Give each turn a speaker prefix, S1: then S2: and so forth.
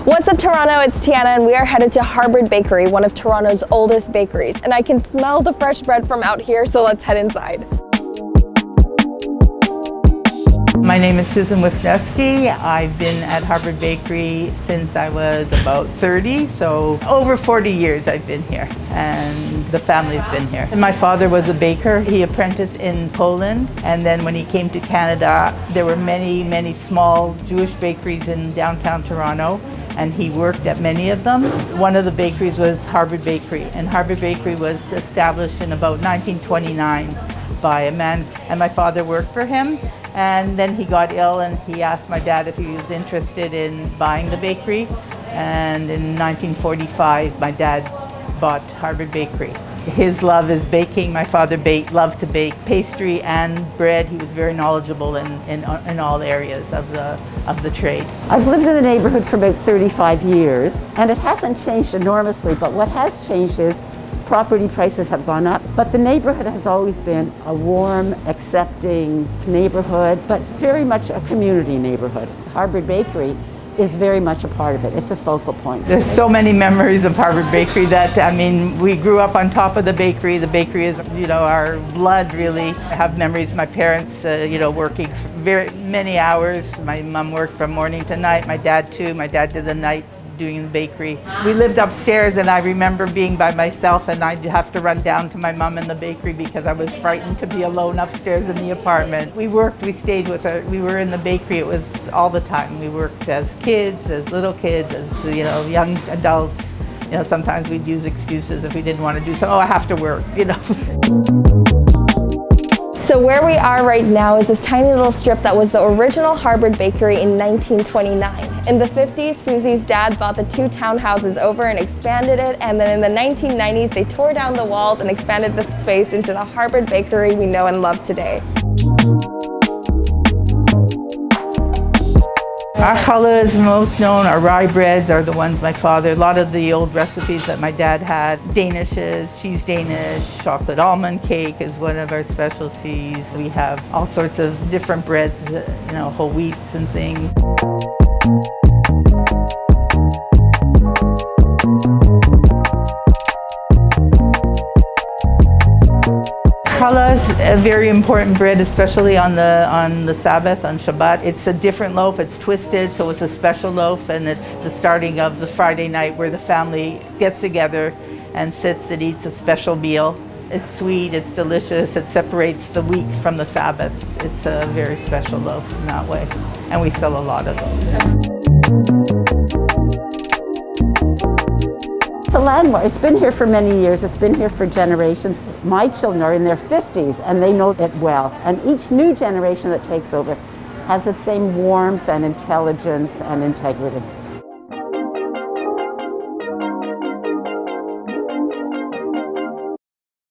S1: What's up, Toronto? It's Tiana and we are headed to Harvard Bakery, one of Toronto's oldest bakeries. And I can smell the fresh bread from out here, so let's head inside.
S2: My name is Susan Wisniewski. I've been at Harvard Bakery since I was about 30, so over 40 years I've been here, and the family's been here. And my father was a baker. He apprenticed in Poland, and then when he came to Canada, there were many small Jewish bakeries in downtown Toronto, and he worked at many of them. One of the bakeries was Harvard Bakery, and Harvard Bakery was established in about 1929 by a man, and my father worked for him. And then he got ill and he asked my dad if he was interested in buying the bakery. And in 1945, my dad bought Harvard Bakery. His love is baking. My father loved to bake pastry and bread. He was very knowledgeable in all areas of the trade.
S3: I've lived in the neighborhood for about 35 years, and it hasn't changed enormously, but what has changed is property prices have gone up, but the neighborhood has always been a warm, accepting neighborhood, but very much a community neighborhood. Harvard Bakery is very much a part of it. It's a focal point.
S2: There's so many memories of Harvard Bakery that, I mean, we grew up on top of the bakery. The bakery is, you know, our blood, really. I have memories of my parents, you know, working very many hours. My mom worked from morning to night, my dad too. My dad did the night doing the bakery. We lived upstairs, and I remember being by myself, and I'd have to run down to my mom in the bakery because I was frightened to be alone upstairs in the apartment. We worked, we stayed with her, we were in the bakery, it was all the time. We worked as kids, as little kids, as, you know, young adults. You know, sometimes we'd use excuses if we didn't want to do so. Oh, I have to work, you know.
S1: So where we are right now is this tiny little strip that was the original Harvard Bakery in 1929. In the 50s, Susie's dad bought the two townhouses over and expanded it, and then in the 1990s, they tore down the walls and expanded the space into the Harvard Bakery we know and love today.
S2: Our challah is most known. Our rye breads are the ones my father, a lot of the old recipes that my dad had. Danishes, cheese Danish, chocolate almond cake is one of our specialties. We have all sorts of different breads, you know, whole wheats and things. Challah is a very important bread, especially on the Sabbath, on Shabbat. It's a different loaf, it's twisted, so it's a special loaf, and it's the starting of the Friday night where the family gets together and sits and eats a special meal. It's sweet, it's delicious, it separates the week from the Sabbath. It's a very special loaf in that way, and we sell a lot of those.
S3: It's a landmark. It's been here for many years. It's been here for generations. My children are in their 50s and they know it well. And each new generation that takes over has the same warmth and intelligence and integrity.